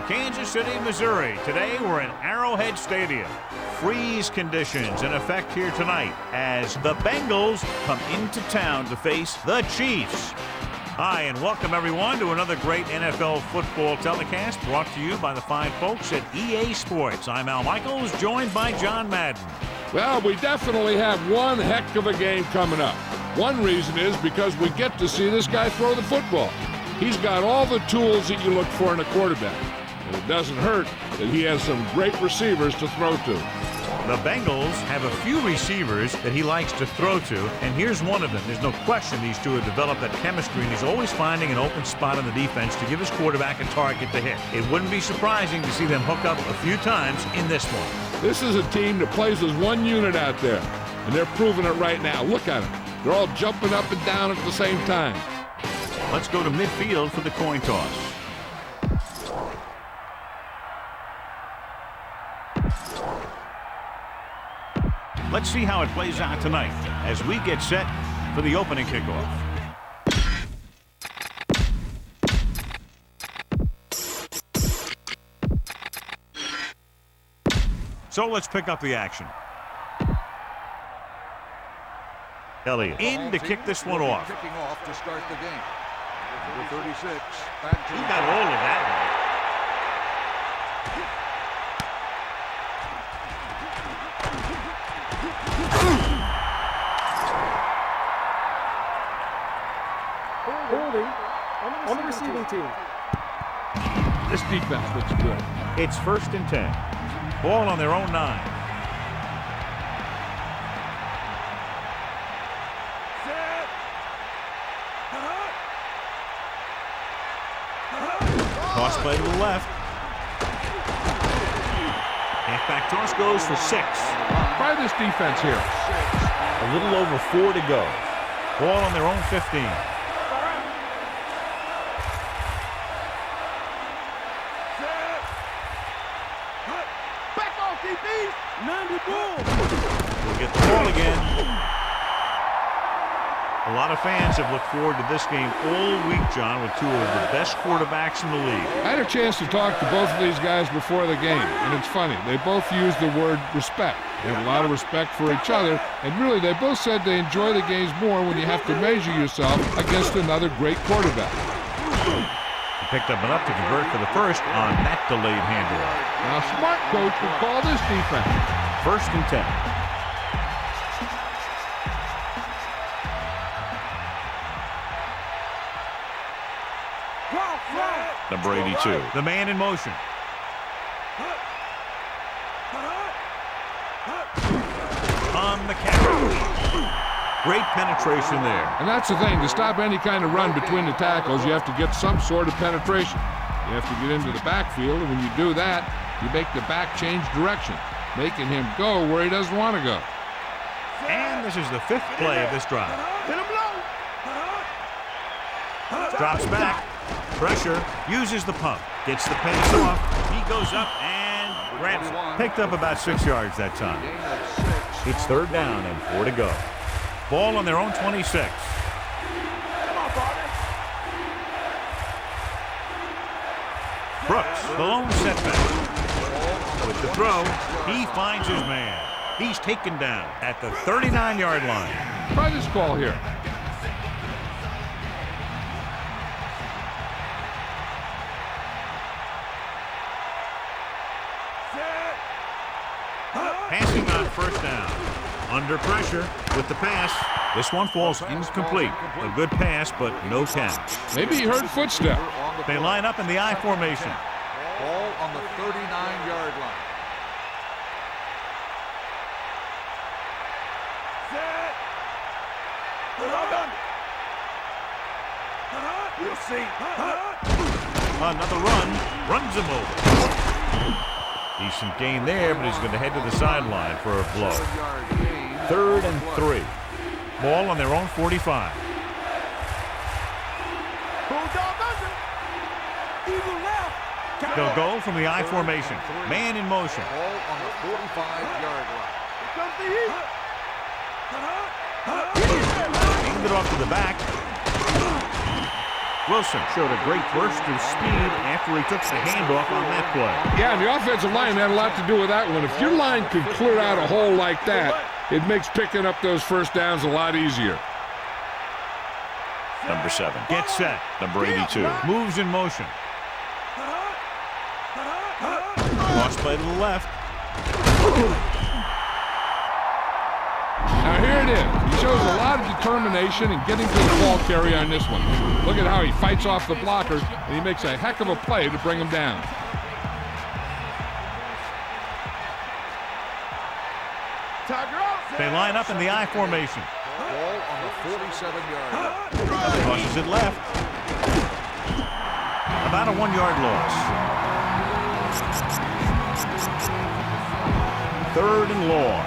Kansas City, Missouri. Today we're in Arrowhead Stadium. Freeze conditions in effect here tonight as the Bengals come into town to face the Chiefs. Hi, and welcome everyone to another great NFL football telecast brought to you by the fine folks at EA Sports. I'm Al Michaels, joined by John Madden. Well, we definitely have one heck of a game coming up. One reason is because we get to see this guy throw the football. He's got all the tools that you look for in a quarterback. And it doesn't hurt that he has some great receivers to throw to. The Bengals have a few receivers that he likes to throw to, and here's one of them. There's no question these two have developed that chemistry, and he's always finding an open spot on the defense to give his quarterback a target to hit. It wouldn't be surprising to see them hook up a few times in this one. This is a team that plays as one unit out there, and they're proving it right now. Look at them. They're all jumping up and down at the same time. Let's go to midfield for the coin toss. Let's see how it plays out tonight as we get set for the opening kickoff. So let's pick up the action. Elliott in to kick this one off. Kicking off to start the game. Number 36. Back to He got all of that Holding on the receiving team. This defense looks good. It's 1st and 10. Ball on their own 9. Toss play to the left. Halfback toss goes for 6. Try this defense here. A little over 4 to go. Ball on their own 15. Back off, DB. 90 ball. We'll get the ball again. A lot of fans have looked forward to this game all week, John, with two of the best quarterbacks in the league. I had a chance to talk to both of these guys before the game, and it's funny. They both use the word respect. They have a lot of respect for each other, and really they both said they enjoy the games more when you have to measure yourself against another great quarterback. He picked up enough to convert for the first on that delayed handoff. Now, a smart coach would call this defense. 1st and 10. Number 82. The man in motion. On the catch. Great penetration there. And that's the thing. To stop any kind of run between the tackles, you have to get some sort of penetration. You have to get into the backfield, and when you do that, you make the back change direction, making him go where he doesn't want to go. And this is the 5th play of this drive. Drops back. Pressure, uses the pump, gets the pass off, he goes up and grabs it. Picked up about 6 yards that time. It's 3rd down and 4 to go. Ball on their own 26. Brooks, the lone setback. With the throw, he finds his man. He's taken down at the 39-yard line. Try this call here. Passing on 1st down. Under pressure with the pass. This one falls incomplete. A good pass, but no count. Maybe he heard footsteps. They line up in the I formation. Ball on the 39-yard line. We'll see. Another run. Runs him over. Decent gain there, but he's going to head to the sideline for a blow. 3rd and 3. Ball on their own 45. They'll go from the I formation. Man in motion. Ball on the 45-yard line. Aimed it off to the back. Wilson showed a great burst of speed after he took the handoff on that play. Yeah, and the offensive line had a lot to do with that one. If your line can clear out a hole like that, it makes picking up those first downs a lot easier. Number 7 gets set. Number 82 moves in motion. Cross play to the left. Now here it is. He shows a lot of determination in getting to the ball carrier on this one. Look at how he fights off the blockers, and he makes a heck of a play to bring him down. They line up in the I formation. Ball on the 47-yard line. Crosses it left. About a 1-yard loss. 3rd and long.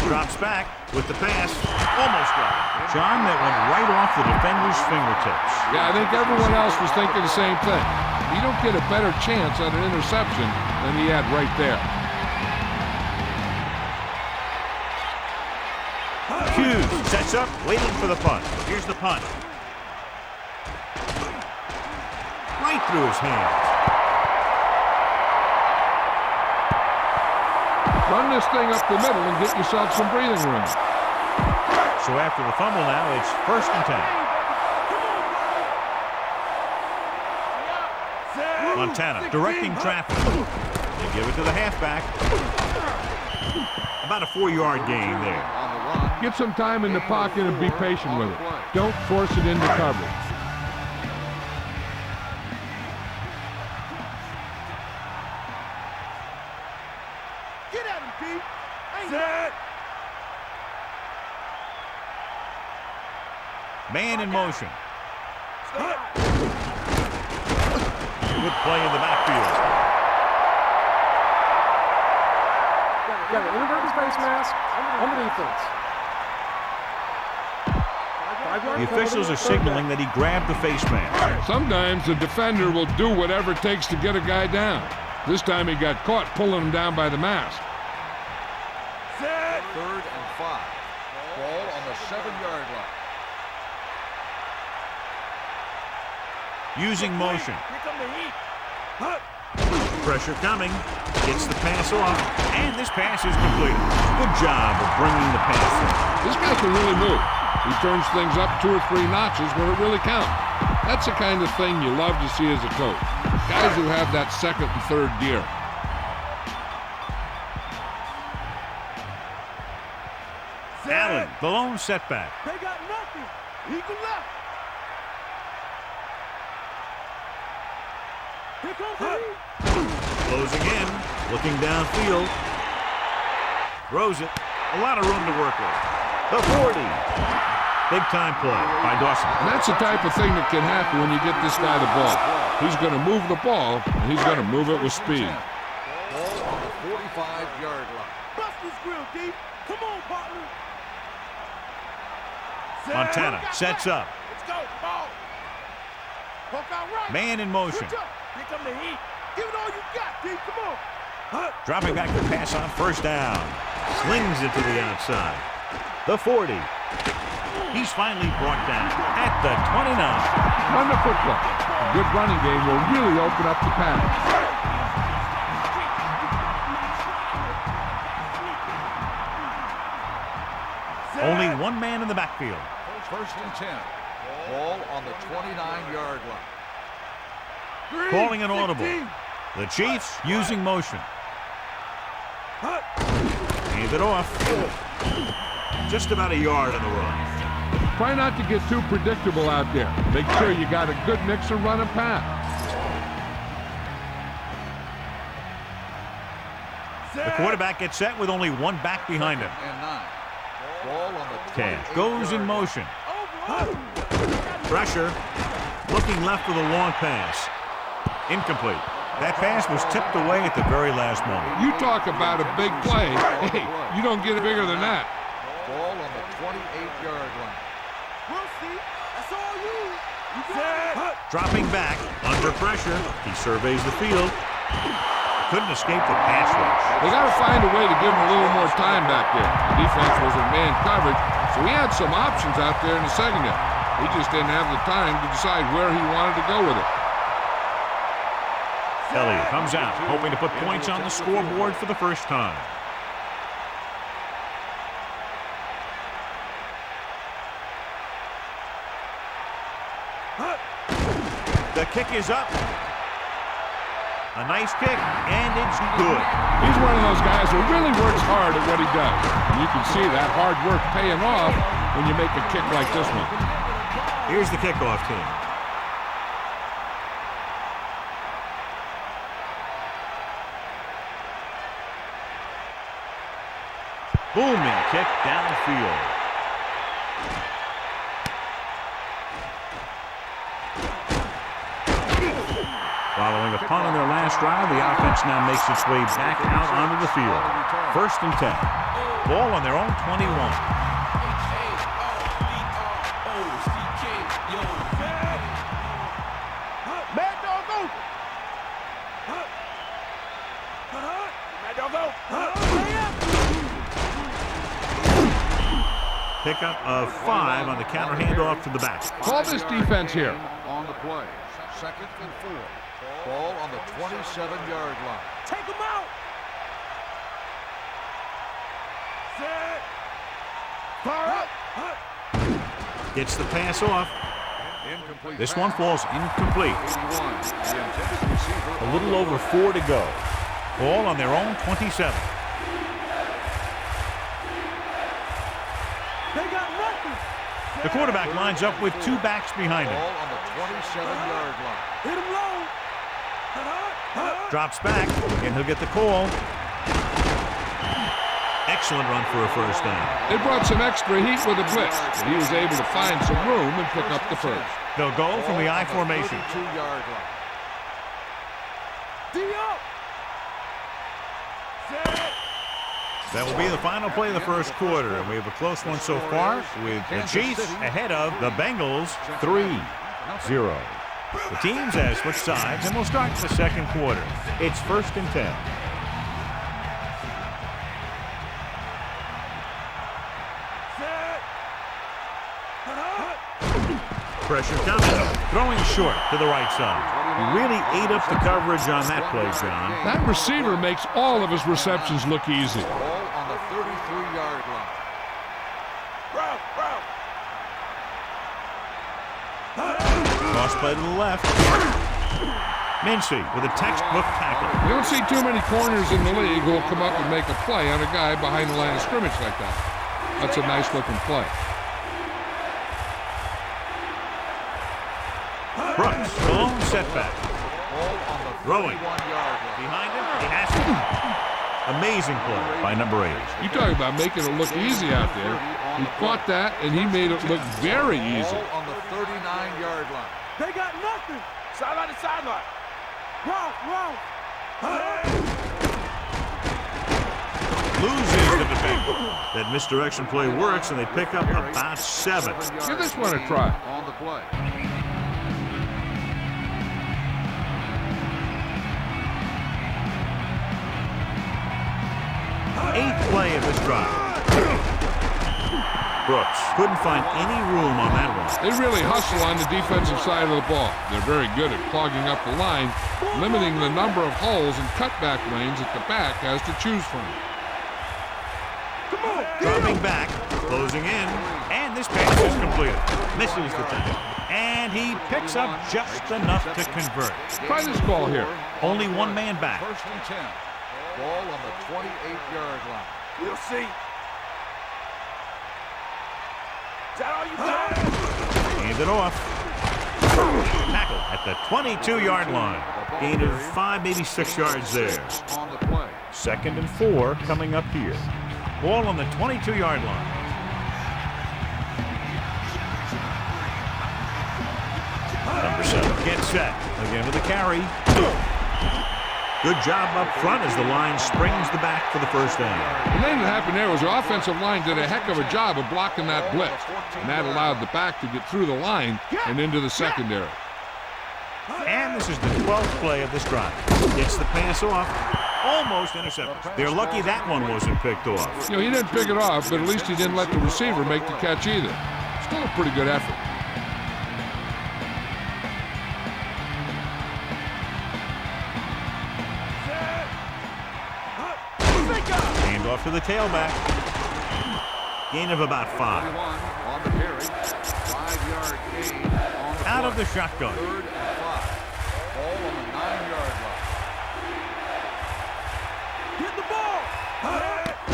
Drops back with the pass. Almost got it. John, that went right off the defender's fingertips. Yeah, I think everyone else was thinking the same thing. You don't get a better chance at an interception than he had right there. Hughes sets up, waiting for the punt. Here's the punt. Right through his hands. Run this thing up the middle and get yourself some breathing room. So after the fumble now, it's 1st and 10. Montana directing traffic. They give it to the halfback. About a 4-yard gain there. Get some time in the pocket and be patient with it. Don't force it into coverage. Get at him, Pete. Set. Man in motion. Good play in the backfield. Yeah, the inverted face mask on the defense. The officials are signaling that he grabbed the face mask. Sometimes the defender will do whatever it takes to get a guy down. This time he got caught pulling him down by the mask. 3rd and 5. Ball on the 7-yard line. Using motion. Here come the heat. Pressure coming. Gets the pass off. And this pass is completed. Good job of bringing the pass in. This guy can really move. He turns things up 2 or 3 notches where it really counts. That's the kind of thing you love to see as a coach. Guys who have that 2nd and 3rd gear. Allen, the lone setback. They got nothing. Eagle left. Here comes the heat. Closing in. Looking downfield. Throws it. A lot of room to work with. The 40. Big time play by Dawson. And that's the type of thing that can happen when you get this guy the ball. He's going to move the ball, and he's going to move it with speed. Ball on the 45-yard line. Bust this grill, D. Come on, partner. Montana sets up. Let's go. Ball. Poke out right. Man in motion. Switch up. Here come the heat. Give it all you got, D. Come on. Dropping back the pass on 1st down. Slings it to the outside. The 40. He's finally brought down at the 29. Run the football. A good running game will really open up the pass. Only one man in the backfield. 1st and 10. Ball on the 29-yard line. Calling an audible. The Chiefs using motion. Hand it off. Just about a yard on the run. Try not to get too predictable out there. Make sure you got a good mix of run and pass. The quarterback gets set with only one back behind him. And 9. Ball on the Cash goes in 28-yard line. motion. Pressure. Looking left with a long pass. Incomplete. That pass was tipped away at the very last moment. You talk about a big play. Hey, you don't get it bigger than that. Ball on the 28-yard line. We'll see. That's all you. Dropping back, under pressure, he surveys the field. Couldn't escape the pass rush. They got to find a way to give him a little more time back there. The defense was in man coverage, so he had some options out there in the second half. He just didn't have the time to decide where he wanted to go with it. Elliott comes out, hoping to put points on the scoreboard for the first time. The kick is up. A nice kick, and it's good. He's one of those guys who really works hard at what he does. And you can see that hard work paying off when you make a kick like this one. Here's the kickoff team. Booming kick downfield. Following a punt on their last drive, the offense now makes its way back out onto the field. 1st and 10. Ball on their own 21. Pickup of 5 on the counter handoff to the back. Call this defense here. On the play. 2nd and 4. Ball on the 27-yard line. Take him out. Set. Fire up. Gets the pass off. Incomplete. This one falls incomplete. 81. The intended receiver. A little over 4 to go. Ball on their own 27. They got nothing. The quarterback lines up with 2 backs behind him. Ball on the 27-yard line. Hit him low. Drops back, and he'll get the call. Excellent run for a first down. They brought some extra heat with a blitz, but he was able to find some room and pick up the first. They'll go from the I formation. 32-yard line. D up. Set. That will be the final play of the first quarter, and we have a close one so far with the Chiefs ahead of the Bengals 3-0. The teams have switched sides, and we'll start the second quarter. It's 1st and 10. Pressure coming, throwing short to the right side. He really ate up the coverage on that play, John. That receiver makes all of his receptions look easy. Ball on the 33-yard line. Cross play to the left. Mincy with a textbook tackle. You don't see too many corners in the league who will come up and make a play on a guy behind the line of scrimmage like that. That's a nice-looking play. Brooks, long setback. Ball on the Throwing. 31-yard line. Behind him, he has it. Amazing play by number 8. You talk about making it look easy out there. He caught that, and he made it look very easy. Ball on the 39-yard line. They got nothing. Sideline to sideline. Run. Loses the defender. That misdirection play works, and they pick up about 7. Give this one a try. On the play. Eighth play of this drive. Brooks couldn't find any room on that one. They really hustle on the defensive side of the ball. They're very good at clogging up the line, limiting the number of holes and cutback lanes that the back has to choose from. Dropping back, closing in, and this pass is completed. Misses the tackle, and he picks up just enough to convert. Try this ball here. Only one man back. 1st and 10. Ball on the 28-yard line. We'll see. Is that all you got? Hand it off. Tackle at the 22-yard line. Gain of 5, maybe 6 yards there. On the play. 2nd and 4 coming up here. Ball on the 22-yard line. Number 7 gets set. Again with a carry. Good job up front as the line springs the back for the first down. The thing that happened there was the offensive line did a heck of a job of blocking that blitz, and that allowed the back to get through the line and into the secondary. And this is the 12th play of this drive. Gets the pass off. Almost intercepted. They're lucky that one wasn't picked off. You know, he didn't pick it off, but at least he didn't let the receiver make the catch either. Still a pretty good effort. Hand off to the tailback. Gain of about 5. On the carry. 5-yard gain on the Out of the play. shotgun. 3rd and 5. Ball on the 9-yard line. Get the ball.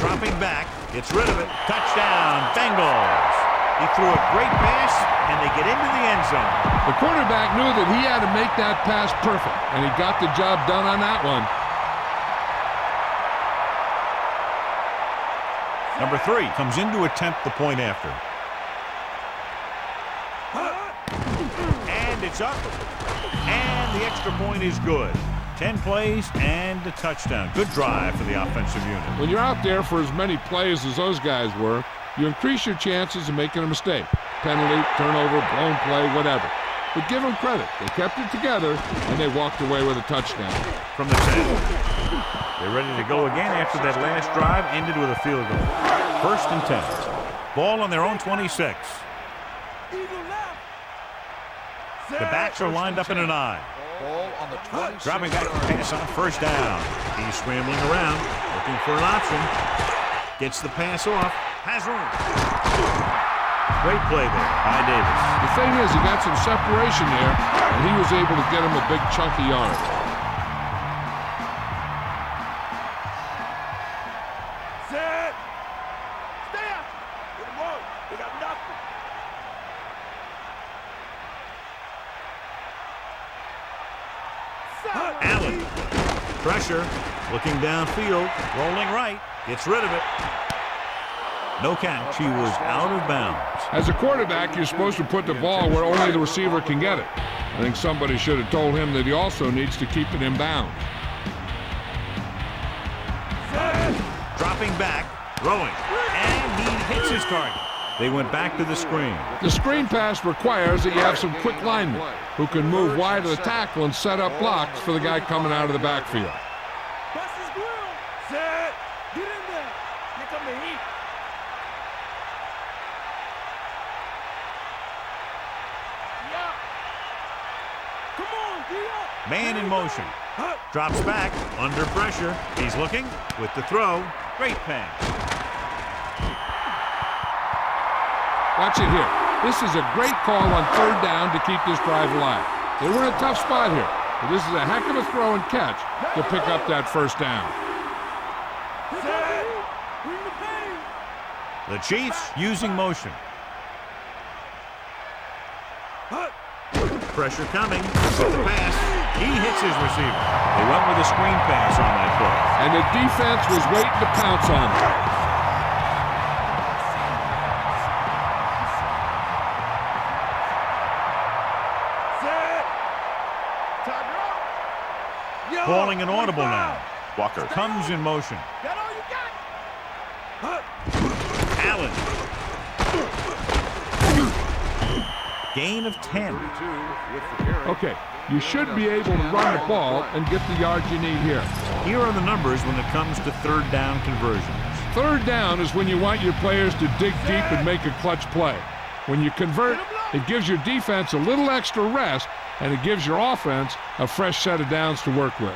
Dropping back. Gets rid of it. Touchdown, Bengals. He threw a great pass, and they get into the end zone. The quarterback knew that he had to make that pass perfect, and he got the job done on that one. Number 3 comes in to attempt the point after. And it's up. And the extra point is good. 10 plays and a touchdown. Good drive for the offensive unit. When you're out there for as many plays as those guys were, you increase your chances of making a mistake. Penalty, turnover, blown play, whatever. But give them credit. They kept it together, and they walked away with a touchdown. From the 10. They're ready to go again after that last drive ended with a field goal. 1st and 10. Ball on their own 26. The backs are lined up in an eye. Ball on the 26. Dropping back to pass on 1st down. He's scrambling around, looking for an option. Gets the pass off. Has room. Great play there by Davis. The thing is, he got some separation there, and he was able to get him a big chunk of yards. Set. Stay out. Get him on. They got nothing. Allen. Pressure. Looking downfield. Rolling right. Gets rid of it. No catch. He was out of bounds. As a quarterback, you're supposed to put the ball where only the receiver can get it. I think somebody should have told him that he also needs to keep it in bounds. Dropping back. Throwing. And he hits his target. They went back to the screen. The screen pass requires that you have some quick linemen who can move wide of the tackle and set up blocks for the guy coming out of the backfield. Bust his grill. Set. Get in there. Here come the heat. Yeah. Come on, D-up. Man in motion. Drops back. Under pressure. He's looking with the throw. Great pass. Watch it here. This is a great call on 3rd down to keep this drive alive. They were in a tough spot here, but this is a heck of a throw and catch to pick up that 1st down. Bring the pain. The Chiefs using motion. Pressure coming. With the pass. He hits his receiver. They went with a screen pass on that play. And the defense was waiting to pounce on him. Calling an audible now. Walker comes in motion. That all you got? Allen. Gain of 10. Okay, you should be able to run the ball and get the yards you need here. Here are the numbers when it comes to 3rd down conversions. 3rd down is when you want your players to dig deep and make a clutch play. When you convert, it gives your defense a little extra rest, and it gives your offense a fresh set of downs to work with.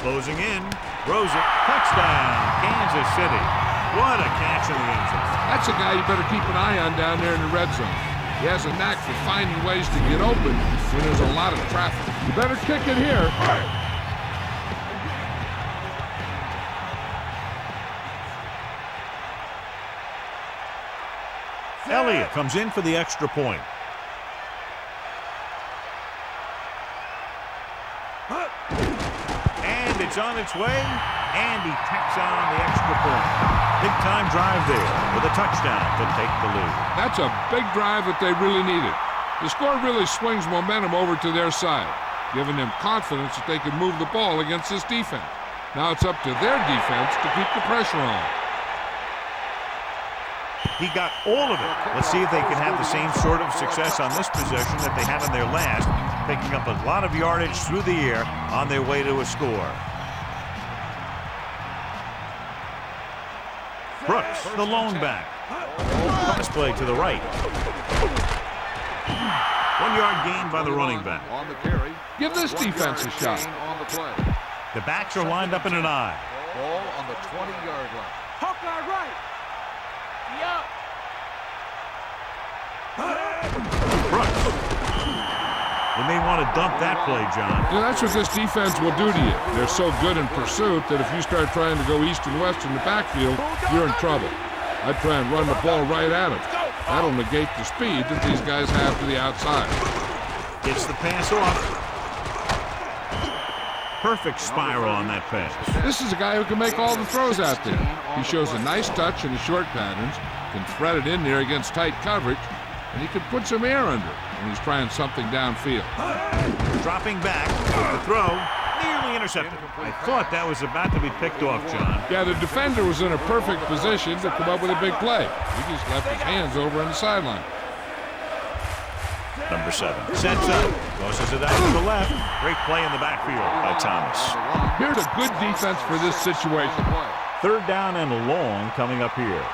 Closing in. Throws it. Touchdown, Kansas City. What a catch in the end zone. That's a guy you better keep an eye on down there in the red zone. He has a knack for finding ways to get open when there's a lot of traffic. You better kick it here. Elliott comes in for the extra point. And it's on its way, and he tacks on the extra point. Big-time drive there with a touchdown to take the lead. That's a big drive that they really needed. The score really swings momentum over to their side. giving them confidence that they can move the ball against this defense. Now it's up to their defense to keep the pressure on. He got all of it. Let's see if they can have the same sort of success on this possession that they had on their last, picking up a lot of yardage through the air on their way to a score. Brooks, the lone back. Pass play to the right. 1 yard gain by the running back. On the carry. Give this defense a shot. On the play. The backs are lined up in an I. Ball on the 20-yard line. Hawkeye right. Brooks. We may want to dump that play, John. Yeah, that's what this defense will do to you. They're so good in pursuit that if you start trying to go east and west in the backfield, you're in trouble. I'd try and run the ball right at them. That'll negate the speed that these guys have to the outside. Gets the pass off. Perfect spiral on that pass. This is a guy who can make all the throws out there. He shows a nice touch in the short patterns, can thread it in there against tight coverage, and he can put some air under it when he's trying something downfield. Dropping back with the throw, nearly intercepted. I thought that was about to be picked off, John. Yeah, the defender was in a perfect position to come up with a big play. He just left his hands over on the sideline. Number 7 sets up, tosses it out to the left. Great play in the backfield by Thomas. Here's a good defense for this situation. 3rd down and long coming up here.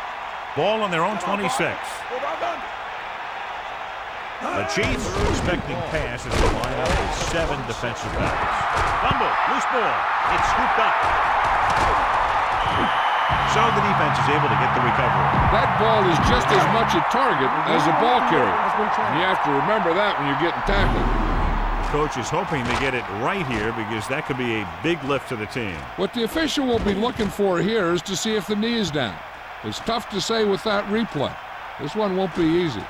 Ball on their own 26. The Chiefs expecting pass as they line up with 7 defensive backs. Fumble, loose ball. It's scooped up. So the defense is able to get the recovery. That ball is just as much a target as a ball carrier. And you have to remember that when you're getting tackled. Coach is hoping to get it right here because that could be a big lift to the team. What the official will be looking for here is to see if the knee is down. It's tough to say with that replay. This one won't be easy.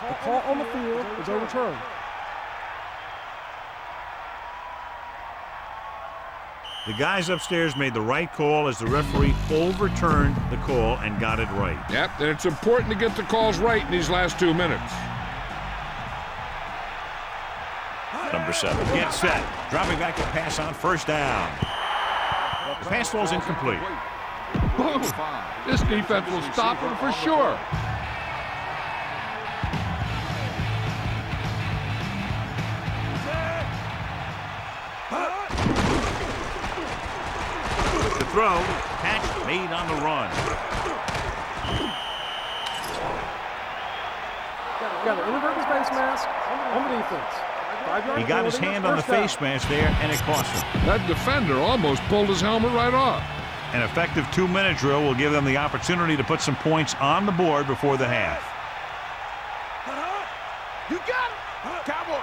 The call on the field is overturned. The guys upstairs made the right call as the referee overturned the call and got it right. Yep, and it's important to get the calls right in these last 2 minutes. Number 7 gets set, dropping back to pass on 1st down. The pass falls incomplete. Boom. This defense will stop him for sure. The throw, catch made on the run. Got an inadvertent face mask on the defense. He got his hand on the face mask there, and it cost him. That defender almost pulled his helmet right off. An effective 2-minute drill will give them the opportunity to put some points on the board before the half. You got it, Cowboy.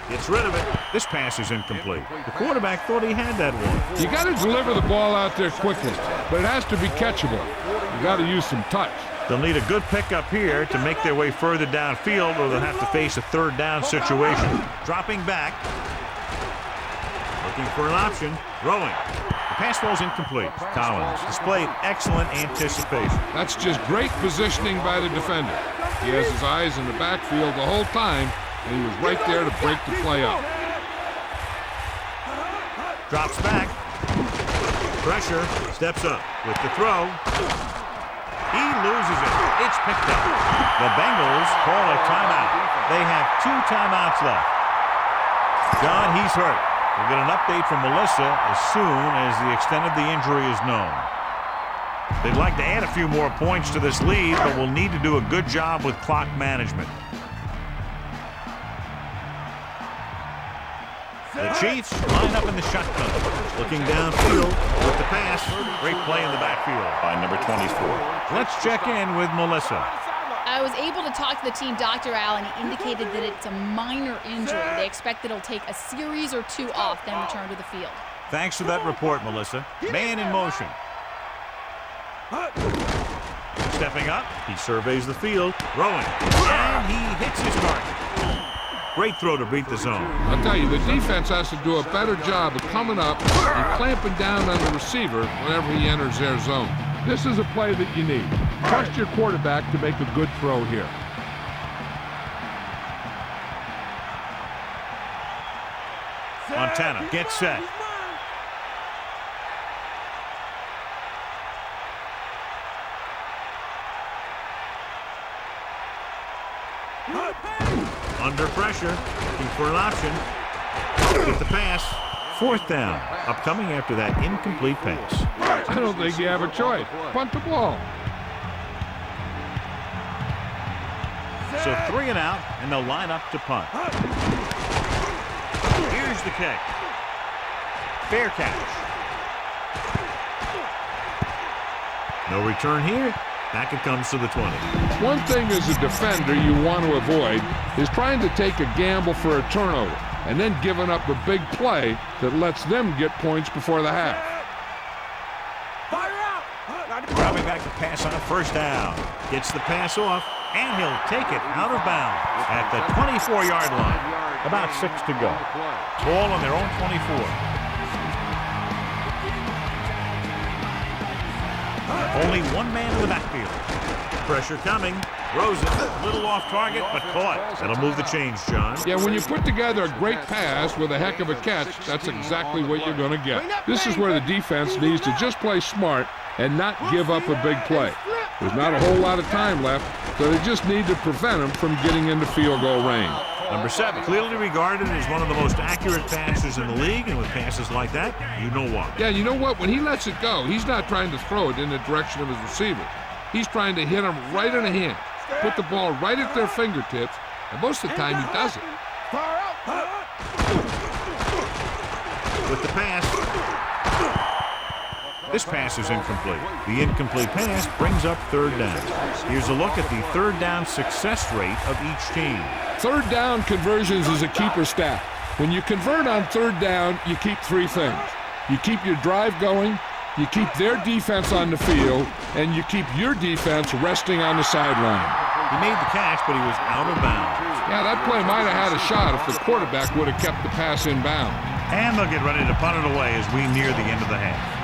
Gets rid of it. This pass is incomplete. The quarterback thought he had that one. You got to deliver the ball out there quickly, but it has to be catchable. You got to use some touch. They'll need a good pickup here to make their way further downfield, or they'll have to face a 3rd down situation. Dropping back. Looking for an option. Throwing. The pass falls incomplete. Collins displayed excellent anticipation. That's just great positioning by the defender. He has his eyes in the backfield the whole time, and he was right there to break the play up. Drops back. Pressure. Steps up with the throw. He loses it. It's picked up. The Bengals call a timeout. They have 2 timeouts left. John, he's hurt. We'll get an update from Melissa as soon as the extent of the injury is known. They'd like to add a few more points to this lead, but will need to do a good job with clock management. The Chiefs line up in the shotgun. Looking downfield with the pass. Great play in the backfield by number 24. Let's check in with Melissa. I was able to talk to the team Dr. Al, and he indicated that it's a minor injury. They expect that it'll take a series or 2 off, then return to the field. Thanks for that report, Melissa. Man in motion. Stepping up, he surveys the field, throwing, and he hits his target. Great throw to beat the zone. I'll tell you, the defense has to do a better job of coming up and clamping down on the receiver whenever he enters their zone. This is a play that you need. Trust your quarterback to make a good throw here. Montana gets set. Under pressure, looking for an option. Get the pass. 4th down. Upcoming after that incomplete pass. I don't think you have a choice. Punt the ball. So 3 and out, and they'll line up to punt. Here's the kick. Fair catch. No return here. Back it comes to the 20. One thing as a defender you want to avoid is trying to take a gamble for a turnover and then giving up a big play that lets them get points before the half. Fire out! Dropping back to pass on 1st down. Gets the pass off, and he'll take it out of bounds at the 24-yard line. About 6 to go. Ball on their own 24. Only one man in the backfield. Pressure coming. Throws it. A little off target, but caught. That'll move the chains, John. Yeah, when you put together a great pass with a heck of a catch, that's exactly what you're going to get. This is where the defense needs to just play smart and not give up a big play. There's not a whole lot of time left, so they just need to prevent them from getting into field goal range. Number 7, clearly regarded as one of the most accurate passers in the league, and with passes like that, you know why. Yeah, you know what? When he lets it go, he's not trying to throw it in the direction of his receiver. He's trying to hit them right in the hand, put the ball right at their fingertips, and most of the time he does it. With the pass. This pass is incomplete. The incomplete pass brings up 3rd down. Here's a look at the 3rd down success rate of each team. 3rd down conversions is a keeper stat. When you convert on 3rd down, you keep 3 things. You keep your drive going, you keep their defense on the field, and you keep your defense resting on the sideline. He made the catch, but he was out of bounds. Yeah, that play might have had a shot if the quarterback would have kept the pass in bounds. And they'll get ready to punt it away as we near the end of the half.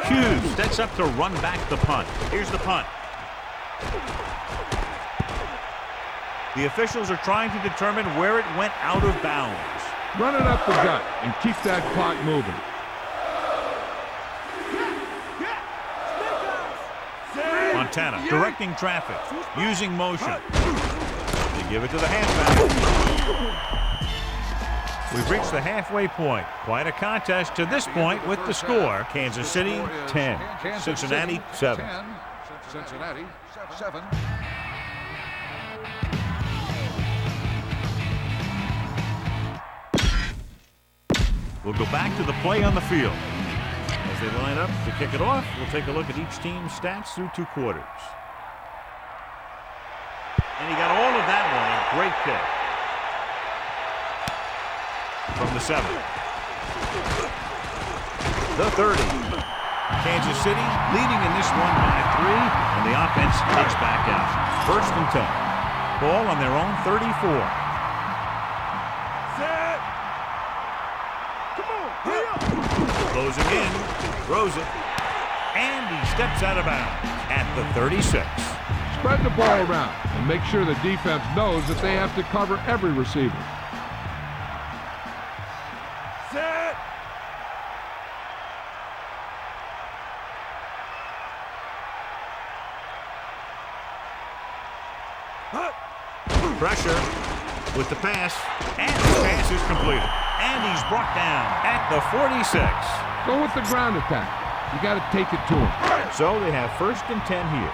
Hughes sets up to run back the punt. Here's the punt. The officials are trying to determine where it went out of bounds. Run it up the gut and keep that clock moving. Montana directing traffic, using motion. They give it to the halfback. We've reached the halfway point. Quite a contest to this point with the score. Kansas City 10, Cincinnati 7. Cincinnati 7. We'll go back to the play on the field. As they line up to kick it off, we'll take a look at each team's stats through 2 quarters. And he got all of that one. A great kick. From the 7. The 30. Kansas City leading in this one by 3, and the offense takes back out. 1st and 10. Ball on their own 34. Set. Come on, hurry up. Closing in, throws it, and he steps out of bounds at the 36. Spread the ball around and make sure the defense knows that they have to cover every receiver. Set. Pressure with the pass, and the pass is completed. And he's brought down at the 46. Go with the ground attack. You got to take it to him. So they have 1st and 10 here.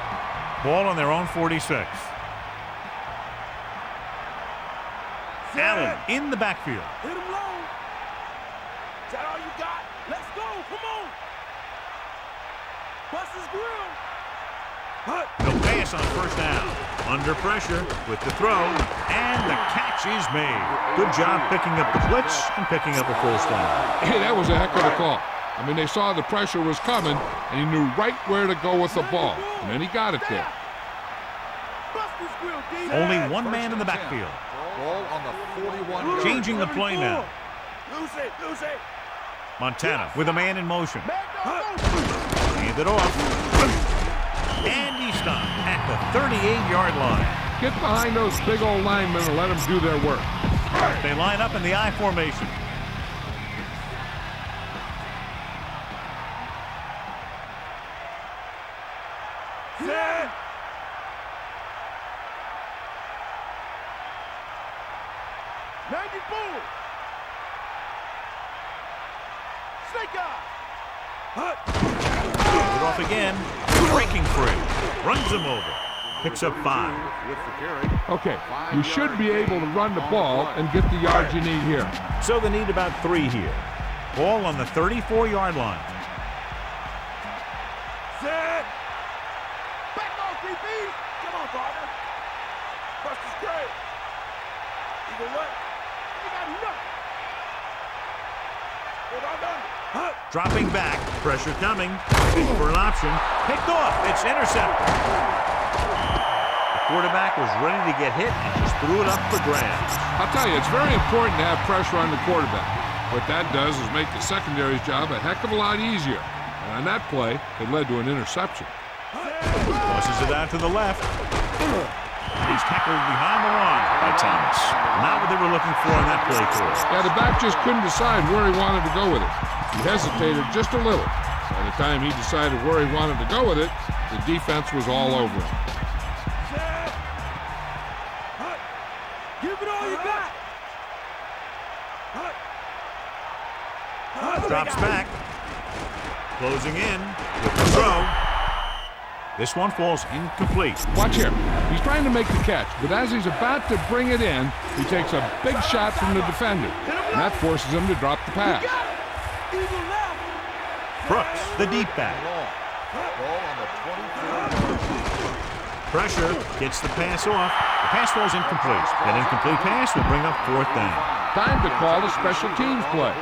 Ball on their own 46. Allen in the backfield. Hit him low. Is that all you got? Let's go. Come on. Bust his grill. No pass on 1st down. Under pressure with the throw, and the catch is made. Good job picking up the blitz and picking up a 1st down. Hey, that was a heck of a call. I mean, they saw the pressure was coming, and he knew right where to go with the ball. And then he got it there. Only one man in the backfield. Ball on the 41. Changing the play now. Lose it. Montana with a man in motion. Hand it off. And he stopped at the 38-yard line. Get behind those big old linemen and let them do their work. They line up in the I formation. Set. Get off again. Breaking free. Runs him over. Picks up 5. With the carry. Okay, you should be able to run the ball and get the yards you need here. So they need about 3 here. Ball on the 34-yard line. Set. Back off, DB. Come on, partner. Buster's great. Either way, they got nothing. Hold on, done. Dropping back. Pressure coming. For an option. Picked off. It's intercepted. The quarterback was ready to get hit and just threw it up for grabs. I'll tell you, it's very important to have pressure on the quarterback. What that does is make the secondary's job a heck of a lot easier. And on that play, it led to an interception. Tosses it out to the left. He's tackled behind the line by Thomas. Not what they were looking for on that play call. Yeah, the back just couldn't decide where he wanted to go with it. He hesitated just a little. By the time he decided where he wanted to go with it, the defense was all over him. Give it all you got. Drops back. Closing in with the throw. This one falls incomplete. Watch here. He's trying to make the catch, but as he's about to bring it in, he takes a big shot from the defender, and that forces him to drop the pass. Brooks, the deep back. Ball on the 24. Pressure gets the pass off. The pass falls incomplete. That incomplete pass will bring up 4th down. Time to call a special teams play.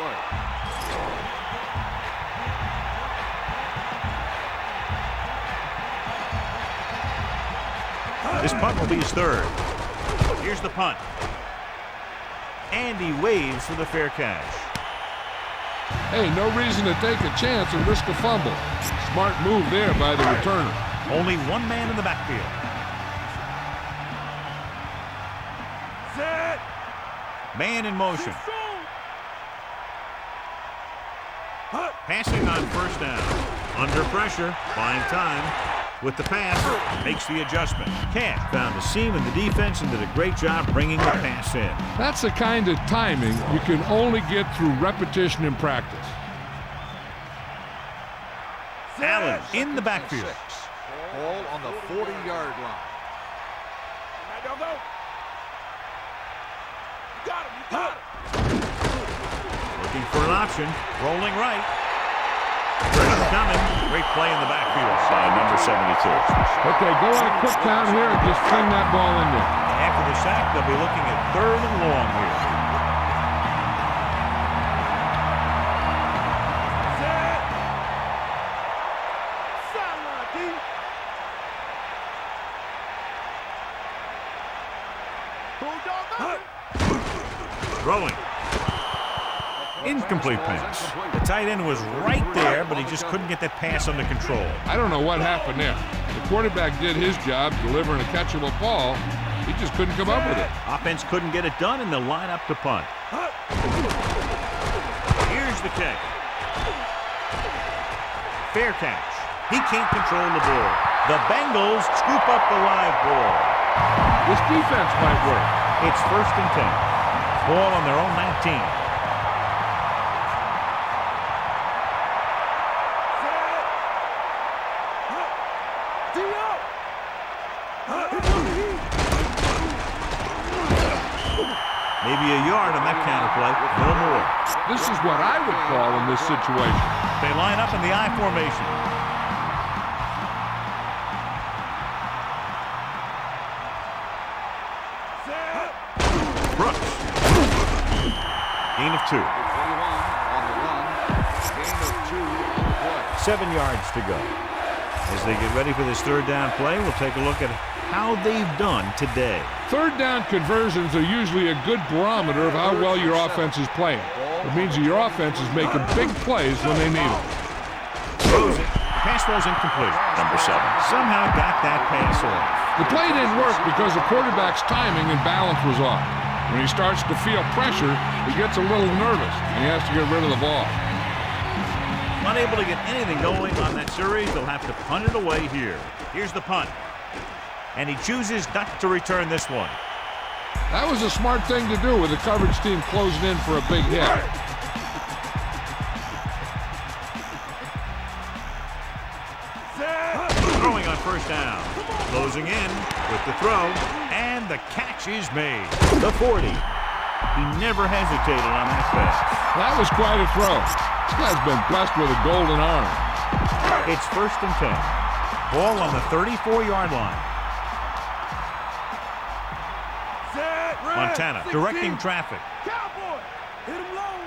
This punt will be his 3rd. Here's the punt. And he waves for the fair catch. Hey, no reason to take a chance and risk a fumble. Smart move there by the returner. Only one man in the backfield. Set. Man in motion. Passing on 1st down. Under pressure, buying time. With the pass, makes the adjustment. Cash found a seam in the defense and did a great job bringing the pass in. That's the kind of timing you can only get through repetition in practice. Allen in the backfield. Ball on the 40-yard line. Now go. You got him. Looking for an option. Rolling right. Pressure coming. Great play in the backfield by number 72. Okay, go on a quick count here and just fling that ball in there. After the sack, they'll be looking at 3rd and long here. Set. Sideline, D. Bulldog. Throwing. Incomplete pass. The tight end was right there, but he just couldn't get that pass under control. I don't know what happened there. The quarterback did his job delivering a catchable ball. He just couldn't come up with it. Offense couldn't get it done, and they'll line up to punt. Here's the kick. Fair catch. He can't control the ball. The Bengals scoop up the live ball. This defense might work. It's 1st and 10. Ball on their own 19. Maybe a yard on that counterplay. No more. This is what I would call in this situation. They line up in the I formation. Brooks. Gain of 2. On the run. Gain of on the play. 7 yards to go. As they get ready for this third down play, we'll take a look at how they've done today. Third down conversions are usually a good barometer of how well your offense is playing. It means that your offense is making big plays when they need them. Throws it. Pass was incomplete. Number 7 somehow got that pass off. The play didn't work because the quarterback's timing and balance was off. When he starts to feel pressure, he gets a little nervous, and he has to get rid of the ball. Unable to get anything going on that series, they'll have to punt it away here. Here's the punt. And he chooses not to return this one. That was a smart thing to do with the coverage team closing in for a big hit. Throwing on first down. Closing in with the throw. And the catch is made. The 40. He never hesitated on that pass. That was quite a throw. This guy's been blessed with a golden arm. It's 1st and 10. Ball on the 34-yard line. Montana directing traffic. Cowboy, hit him low.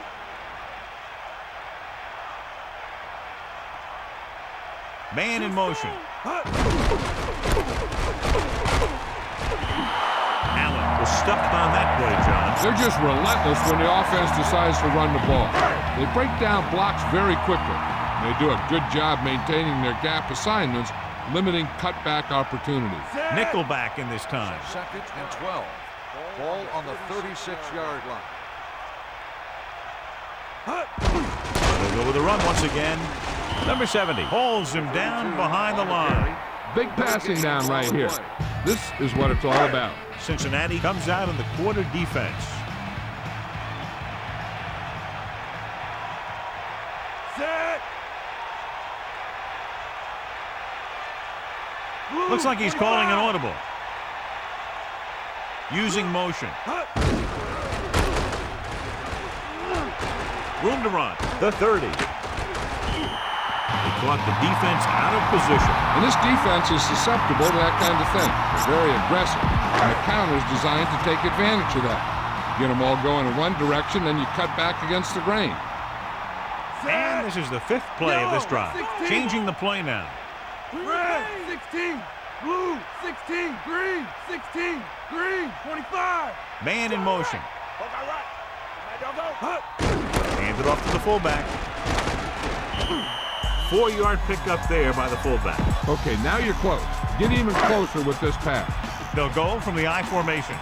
Man in motion. Allen was stuffed on that play, John. They're just relentless when the offense decides to run the ball. They break down blocks very quickly. They do a good job maintaining their gap assignments, limiting cutback opportunities. Nickelback in this time. 2nd and 12. Ball on the 36-yard line. They'll go with a run once again. Number 70 holds him down behind the line. Big passing down right here. This is what it's all about. Cincinnati comes out in the quarter defense. Set. Looks like he's calling an audible. Using motion. Room to run. The 30. They caught the defense out of position. And this defense is susceptible to that kind of thing. They're very aggressive. And the counter is designed to take advantage of that. Get them all going in one direction, then you cut back against the grain. And this is the 5th play of this drive. Changing the play now. Red, 16. Blue, 16. Green, 16. Green, 25. Man in motion. Okay, right. Hand it off to the fullback. 4-yard pickup there by the fullback. Okay, now you're close. Get even closer with this pass. They'll go from the I formation.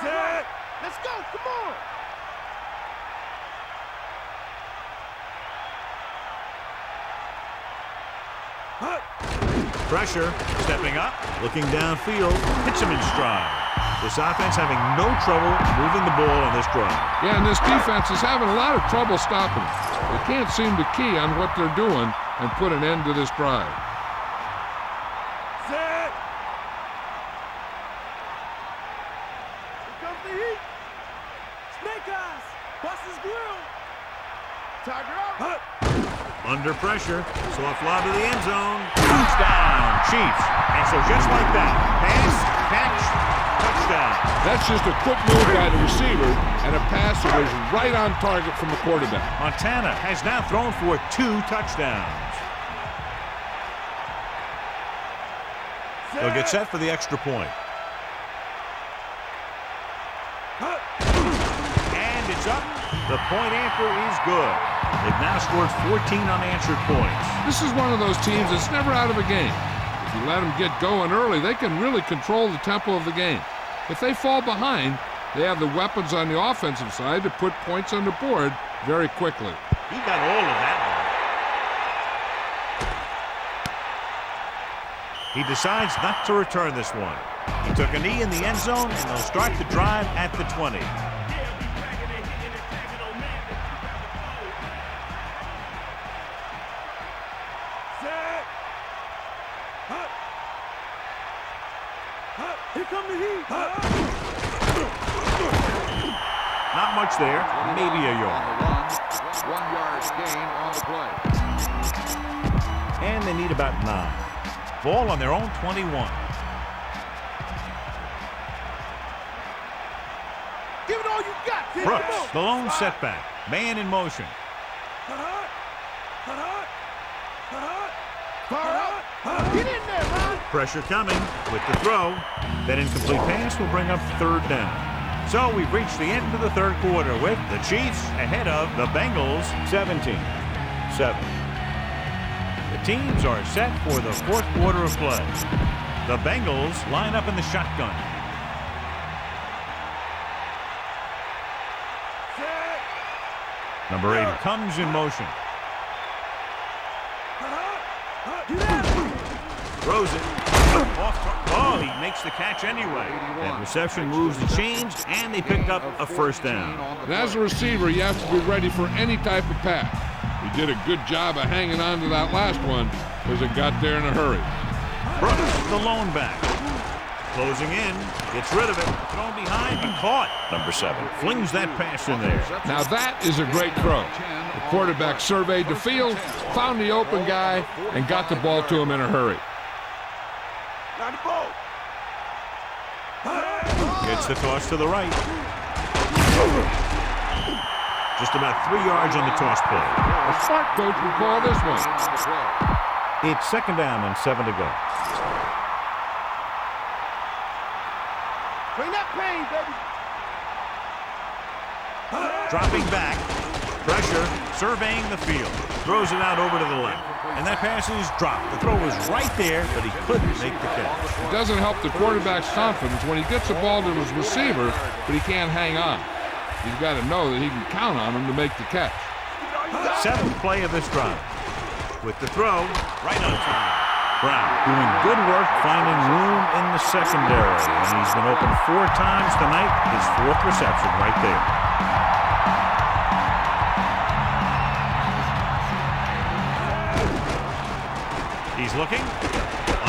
Set. Let's go. Come on. Pressure, stepping up, looking downfield, hits him in stride. This offense having no trouble moving the ball on this drive. Yeah, and this defense is having a lot of trouble stopping it. They can't seem to key on what they're doing and put an end to this drive. Set. Here comes the heat. Snake eyes. Bust his grill. Tiger out. Under pressure, soft lob to the end zone. Touchdown, Chiefs. And so just like that, pass, catch, touchdown. That's just a quick move by the receiver and a pass that was right on target from the quarterback. Montana has now thrown for 2 touchdowns. They'll get set for the extra point. And it's up. The point anchor is good. They've now scored 14 unanswered points. This is one of those teams that's never out of a game. If you let them get going early, they can really control the tempo of the game. If they fall behind, they have the weapons on the offensive side to put points on the board very quickly. He got all of that one. He decides not to return this one. He took a knee in the end zone, and they'll start the drive at the 20. Here come the heat. Not much there, maybe a yard. 1-yard gain on the play. And they need about 9. Ball on their own 21. all you got, kid. Brooks, the lone setback. Man in motion. Get in there, man. Pressure coming with the throw. That incomplete pass will bring up third down. So we've reached the end of the third quarter with the Chiefs ahead of the Bengals 17-7. The teams are set for the fourth quarter of play. The Bengals line up in the shotgun. Number 8 comes in motion. Throws it. Oh, he makes the catch anyway. That reception moves the chains, and they picked up a first down. And as a receiver, you have to be ready for any type of pass. He did a good job of hanging on to that last one because it got there in a hurry. Brooks, the lone back. Closing in, gets rid of it, thrown behind, and caught. Number 7 flings that pass in there. Now that is a great throw. The quarterback surveyed the field, found the open guy, and got the ball to him in a hurry. Gets the toss to the right. Just about 3 yards on the toss play. A smart coach would call this one. It's second down and 7 to go. Bring that pain, baby. Dropping back. Pressure. Surveying the field. Throws it out over to the left. And that pass is dropped. The throw was right there, but he couldn't make the catch. It doesn't help the quarterback's confidence when he gets the ball to his receiver, but he can't hang on. He's got to know that he can count on him to make the catch. 7th play of this drive. With the throw, right on time. Brown doing good work finding room in the secondary. And he's been open 4 times tonight. His 4th reception right there. He's looking,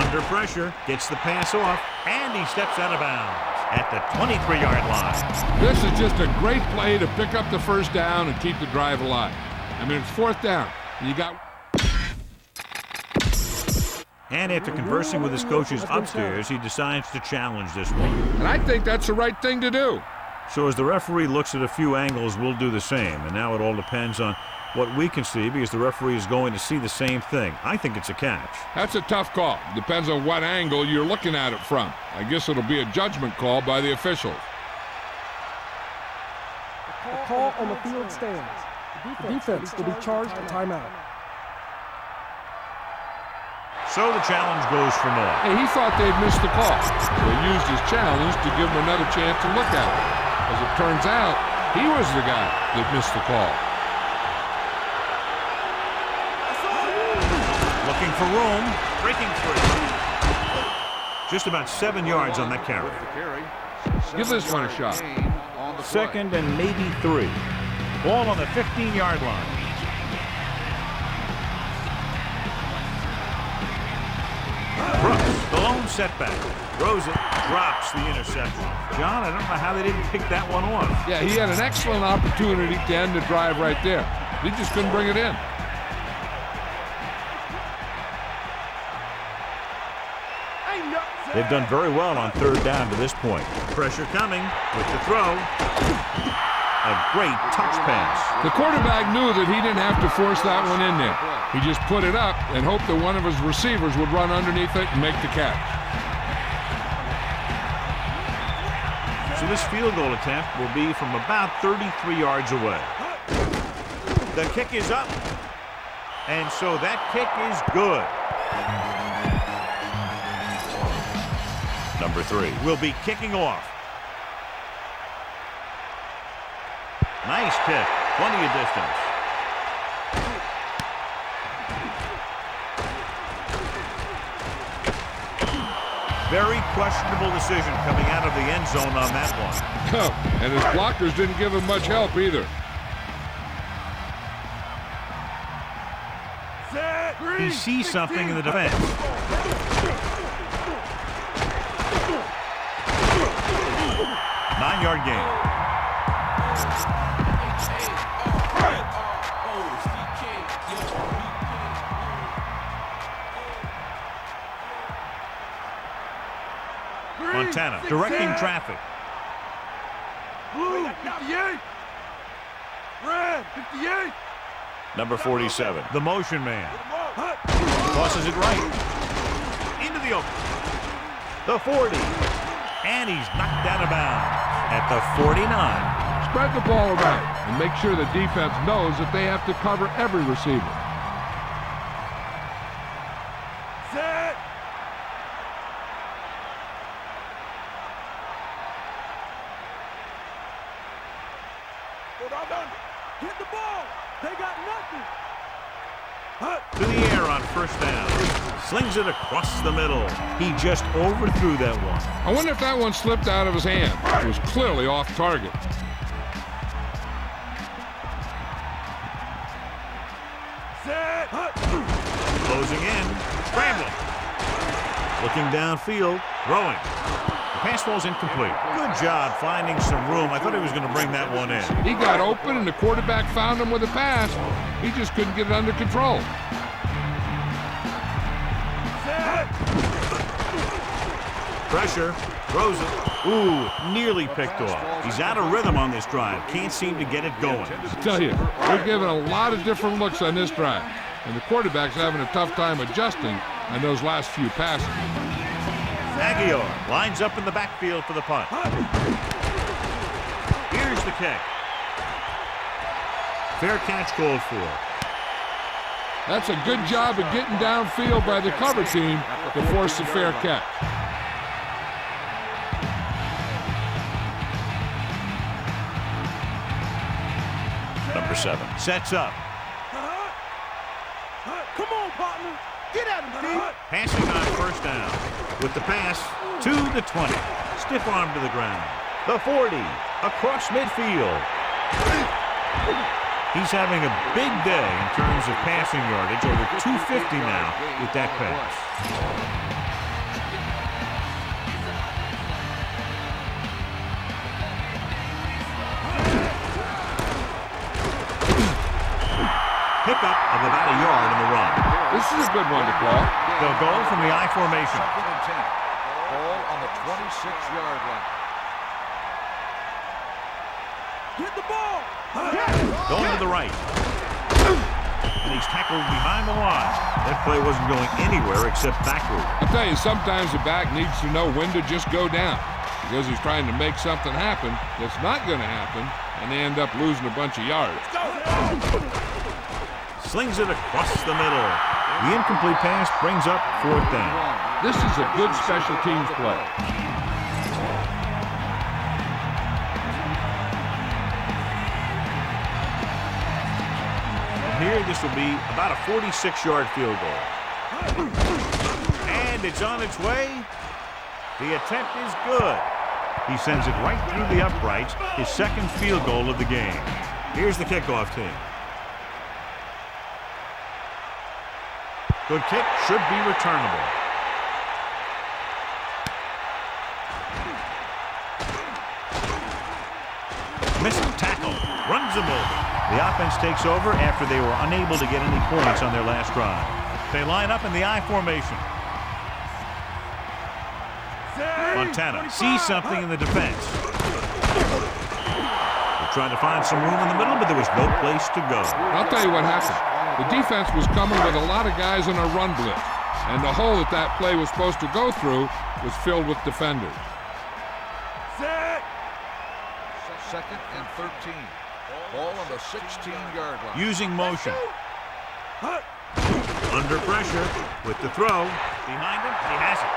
under pressure, gets the pass off, and he steps out of bounds at the 23-yard line. This is just a great play to pick up the first down and keep the drive alive. I mean, it's 4th down. You got... And after conversing with his coaches upstairs, he decides to challenge this one. And I think that's the right thing to do. So as the referee looks at a few angles, we'll do the same. And now it all depends on what we can see because the referee is going to see the same thing. I think it's a catch. That's a tough call. Depends on what angle you're looking at it from. I guess it'll be a judgment call by the officials. The call on the field stands. The defense will be charged a timeout. So the challenge goes for naught. Hey, he thought they'd missed the call. So he used his challenge to give him another chance to look at it. As it turns out, he was the guy that missed the call. Looking for room, breaking through. Just about 7 yards on that carry. Give this one a shot. 2nd and maybe 3. Ball on the 15-yard line. Brooks, the lone setback. Throws it, drops the interception. John, I don't know how they didn't pick that one off. Yeah, he had an excellent opportunity to end the drive right there. He just couldn't bring it in. They've done very well on 3rd down to this point. Pressure coming with the throw. A great touch pass. The quarterback knew that he didn't have to force that one in there. He just put it up and hoped that one of his receivers would run underneath it and make the catch. So this field goal attempt will be from about 33 yards away. The kick is up. And so that kick is good. Number 3 will be kicking off. Nice kick. Plenty of distance. Very questionable decision coming out of the end zone on that one. And his blockers didn't give him much help either. He sees something in the defense. Nine-yard gain. Montana directing traffic. 58. Red, 58. Number 47, the motion man. Tosses it right. Into the open. The 40. And he's knocked out of bounds at the 49. Spread the ball around and make sure the defense knows that they have to cover every receiver. Set. Hit the ball. They got nothing. To the air on first down. Slings it across the middle. He just overthrew that one. I wonder if that one slipped out of his hand. It was clearly off target. Set. Closing in. Scrambling. Looking downfield. Throwing. The pass ball's incomplete. Good job finding some room. I thought he was going to bring that one in. He got open and the quarterback found him with a pass. He just couldn't get it under control. Pressure. Throws it. Ooh, nearly picked off. He's out of rhythm on this drive. Can't seem to get it going. I tell you, they're giving a lot of different looks on this drive. And the quarterback's having a tough time adjusting on those last few passes. Aguilar lines up in the backfield for the punt. Here's the kick. Fair catch called for. That's a good job of getting downfield by the cover team to force the fair catch. Number 7 sets up. Come on, partner. Get at him, Steve. Passing on first down. With the pass to the 20. Stiff arm to the ground. The 40. Across midfield. He's having a big day in terms of passing yardage. Over 250 now with that pass. Pickup of about a yard in the run. This is a good one to call. They'll go from the I formation. Second and 10. Ball on the 26-yard line. Get the ball. Going to the right. And he's tackled behind the line. That play wasn't going anywhere except backward. I tell you, sometimes the back needs to know when to just go down because he's trying to make something happen that's not going to happen, and they end up losing a bunch of yards. Slings it across the middle. The incomplete pass brings up fourth down. This is a good special teams play. Here, this will be about a 46-yard field goal. And it's on its way. The attempt is good. He sends it right through the uprights, his second field goal of the game. Here's the kickoff team. Good kick, should be returnable. Missed tackle, runs him over. The offense takes over after they were unable to get any points on their last drive. They line up in the I formation. Montana sees something in the defense. They're trying to find some room in the middle, but there was no place to go. I'll tell you what happened. The defense was coming with a lot of guys in a run blitz, and the hole that play was supposed to go through was filled with defenders. Second and 13. Ball on the 16-yard line. Using motion. Under pressure with the throw. Behind him, he has it.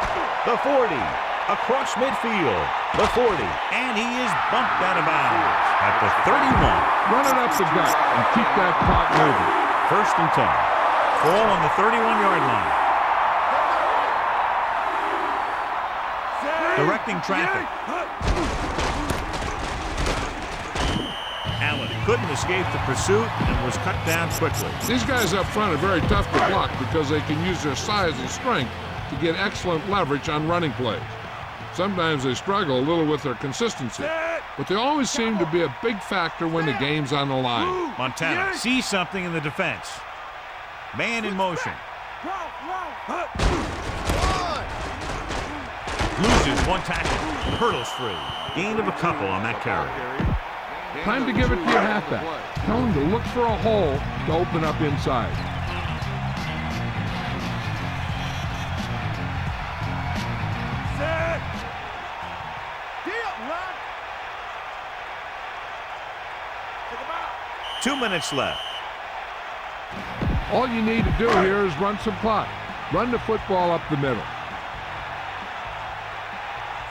The 40. Across midfield. The 40. And he is bumped out of bounds at the 31. Run it up the gut and keep that clock moving. First and 10. Ball on the 31-yard line. Directing traffic. Allen couldn't escape the pursuit and was cut down quickly. These guys up front are very tough to block because they can use their size and strength to get excellent leverage on running plays. Sometimes they struggle a little with their consistency, but they always seem to be a big factor when the game's on the line. Montana sees something in the defense. Man in motion. Loses one tackle. Hurdles free. Gain of a couple on that carry. Time to give it to your halfback. Tell him to look for a hole to open up inside. Set. Deal, run. Take him out. 2 minutes left. All you need to do here is run some clock. Run the football up the middle.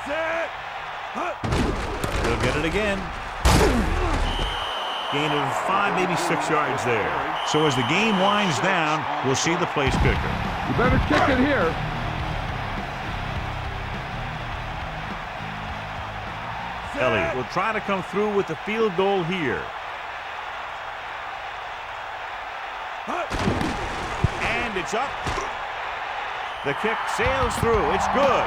Set. He'll get it again. Gain of 5, maybe 6 yards there. So as the game winds down, we'll see the place kicker. You better kick it here. Elliott will try to come through with the field goal here. And it's up. The kick sails through. It's good.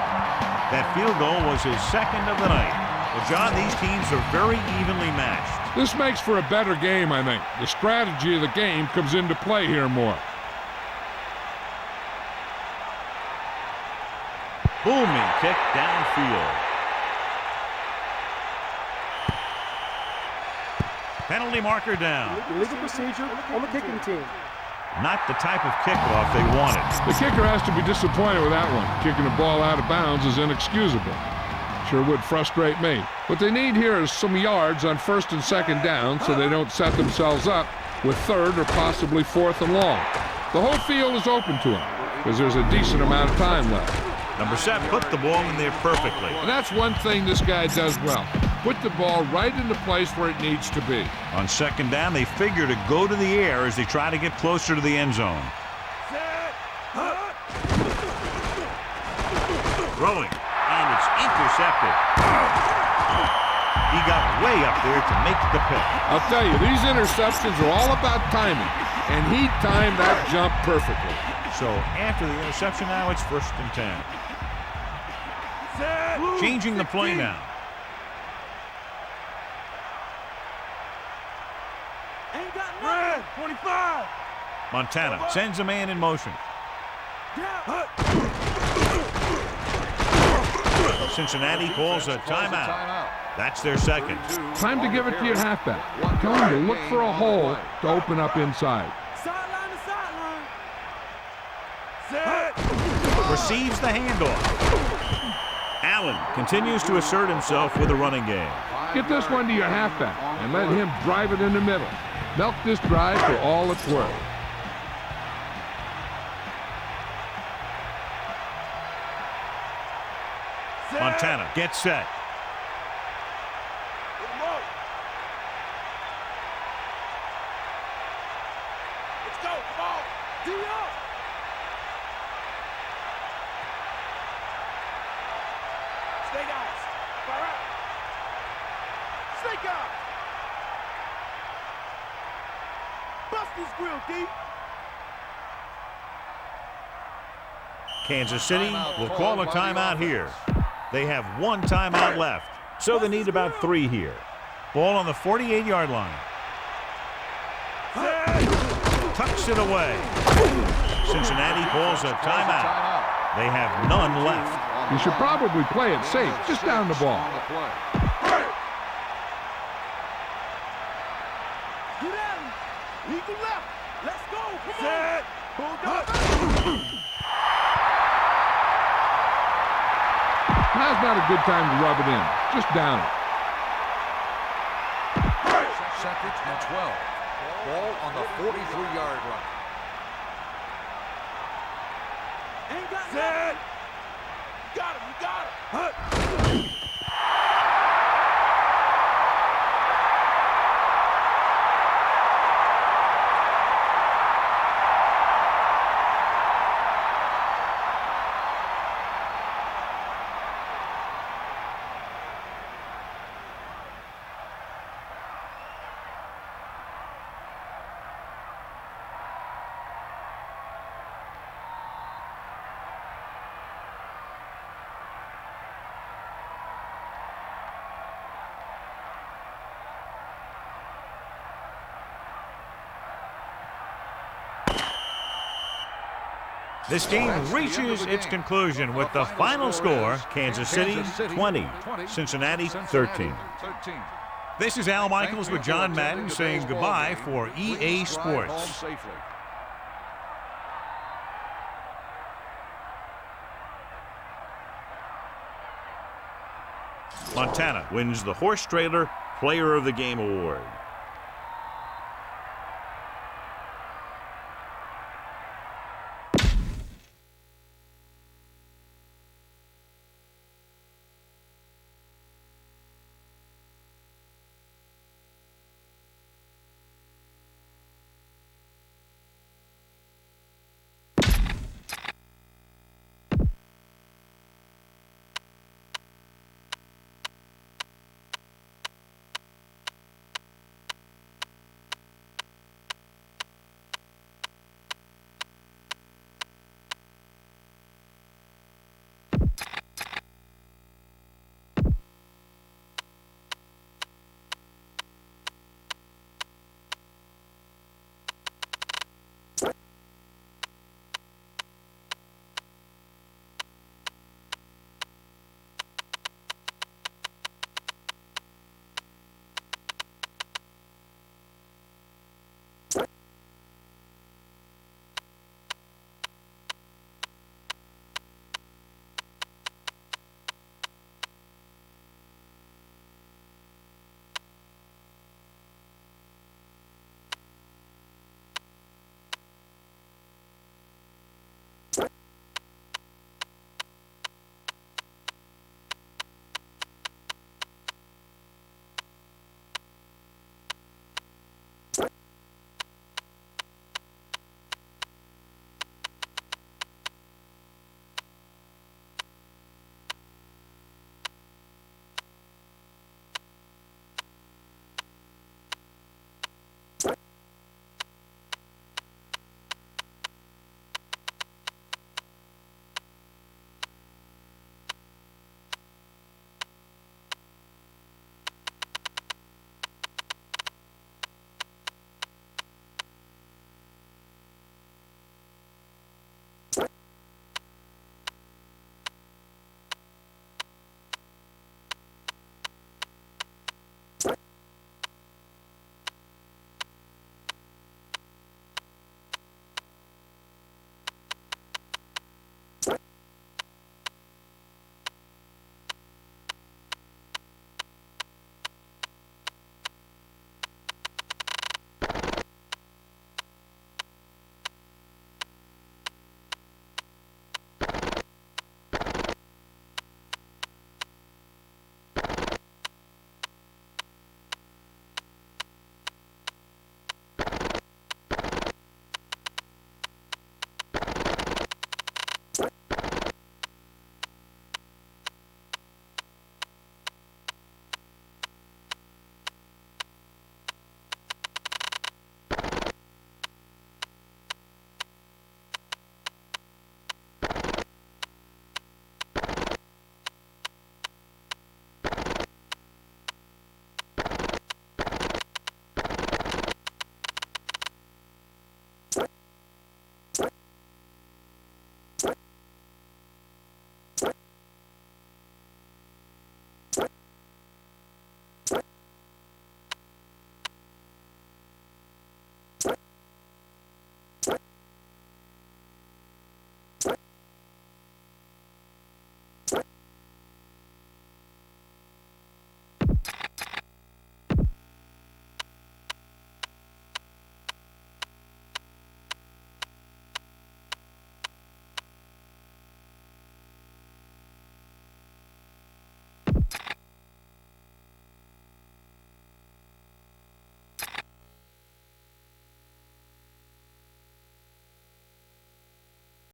That field goal was his second of the night. Well, John, these teams are very evenly matched. This makes for a better game, I think. The strategy of the game comes into play here more. Booming kick downfield. Penalty marker down. Illegal procedure on the kicking team. Not the type of kickoff they wanted. The kicker has to be disappointed with that one. Kicking the ball out of bounds is inexcusable. Sure would frustrate me. What they need here is some yards on 1st and 2nd down so they don't set themselves up with 3rd or possibly 4th and long. The whole field is open to them because there's a decent amount of time left. Number 7 put the ball in there perfectly. And that's one thing this guy does well. Put the ball right in the place where it needs to be. On 2nd down, they figure to go to the air as they try to get closer to the end zone. Throwing, and it's intercepted. He got way up there to make the pick. I'll tell you, these interceptions are all about timing, and he timed that jump perfectly. So after the interception now, it's 1st and 10. Changing the play now. Ain't got nothing. 25. Montana sends a man in motion. Cincinnati calls a timeout. That's their second. Time to give it to your halfback. Tell him to look for a hole to open up inside. Sideline to sideline. Receives the handoff. Allen continues to assert himself with a running game. Get this one to your halfback and let him drive it in the middle. Milk this drive for all it's worth. Montana gets set. Let's go. Come on. D.O. Snake eyes. Fire out. Snake eyes. Bust his grill, D. Kansas City will call a timeout here. They have 1 timeout left, so they need about 3 here. Ball on the 48-yard line. Tucks it away. Cincinnati calls a timeout. They have none left. You should probably play it safe, just down the ball. Get at him. Lead to left. Let's go. Come on. Bulldog. Now's not a good time to rub it in. Just down it. 2nd and 12. Ball on the 43-yard line. Ain't got set. Got him. You got him. This game reaches its conclusion with the final score, Kansas City 20, Cincinnati 13. This is Al Michaels with John Madden saying goodbye for EA Sports. Montana wins the Horse Trailer Player of the Game award.